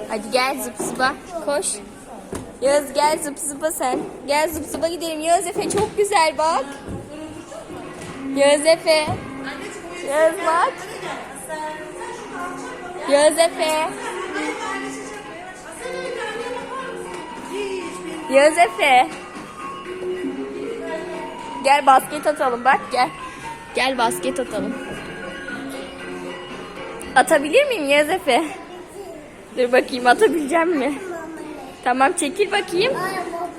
Hadi gel zıp zıpa. Koş. Yağız gel zıp zıpa sen. Gel zıp zıpa gidelim. Yağız Efe çok güzel bak. Yağız Efe. Yağız bak. Yağız Efe. Yağız Efe. Gel basket atalım bak gel. Gel basket atalım. Atabilir miyim Yağız Efe? Dur bakayım atabileceğim mi? Tamam çekil bakayım.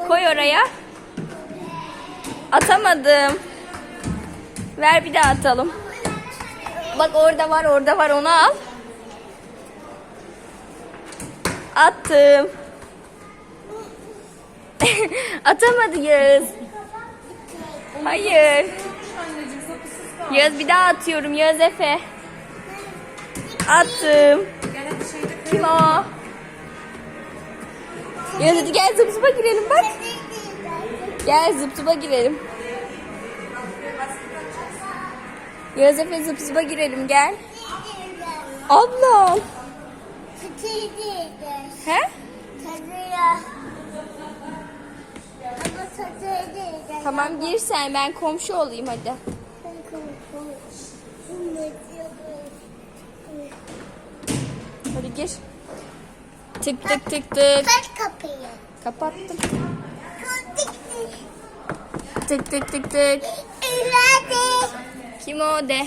Koy oraya. Atamadım. Ver bir daha atalım. Bak orada var onu al. Attım. Atamadı Yağız. Hayır. Yağız bir daha atıyorum Yağız Efe. Attım. Kim o? Yağız hadi gel zıp zıpa girelim bak. Gel zıp zıpa girelim. Yağız Efe zıp zıpa girelim gel. Ablam. He? Tamam gir sen ben komşu olayım hadi. Hadi gir. Tık tık tık tık. Kaç kapıyı? Kapattım. Tık tık tık tık. İleride. Kim o de?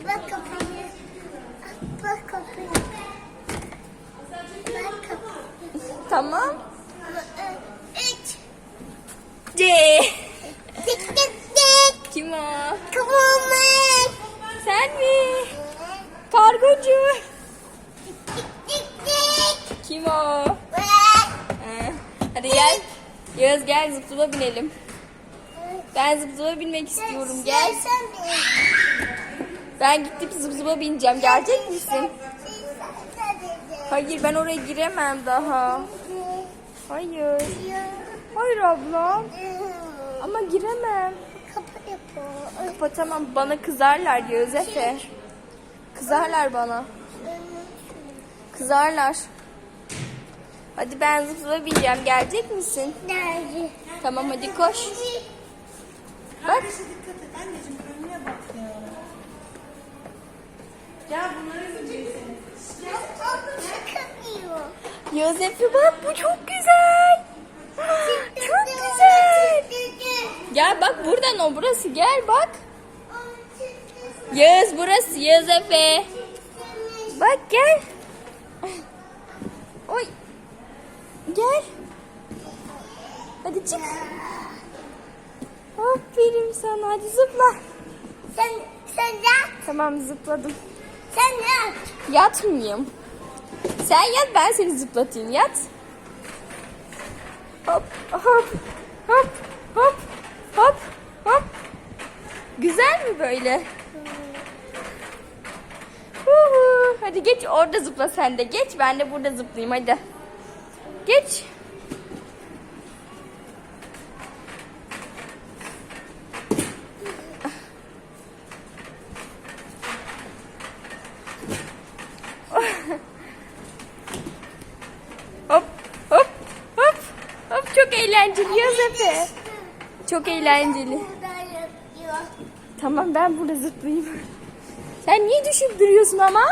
Bak kapıyı. Bak kapıyı. Bak kapıyı. Tamam. 3. C. Tık tık tık. Kim o? Kıvamı. Sen mi? Kargocu. Tık tık tık. Kim o? Bak. Hadi gel. Yağız gel zıp zıpa binelim. Ben zıp zıpa binmek istiyorum gel. Ben gidip zıp zıpa bineceğim. Gelecek misin? Hayır ben oraya giremem daha. Hayır. Hayır ablam. Ama giremem. Kapı yapıyor. Kapatamam. Bana kızarlar Yağız Efe. Kızarlar bana. Kızarlar. Hadi ben zıp zıpa bineceğim. Gelecek misin? Nerede? Tamam hadi koş. Bak. Dikkat et anneciğim, önüne bak ya. Gel bunları izleyeceksin. Çıkamıyor. Yağız Efe bak bu çok güzel. Çok güzel. Gel bak buradan o burası gel bak. Yağız burası Yağız Efe. Bak gel. Oy. Gel. Hadi çık. Aferin sana hadi zıpla. Sen yat. Tamam zıpladım. Sen yat. Yatmayayım. Sen yat ben seni zıplatayım yat. Hop hop hop hop hop hop. Güzel mi böyle? Huhu. Hadi geç orada zıpla sen de geç ben de burada zıplayayım hadi. Geç. Hop hop hop hop çok eğlenceli Yağız Efe. Çok eğlenceli. Burada yapıyor. Tamam ben burada zıplayayım. Sen niye düşüp duruyorsun ama?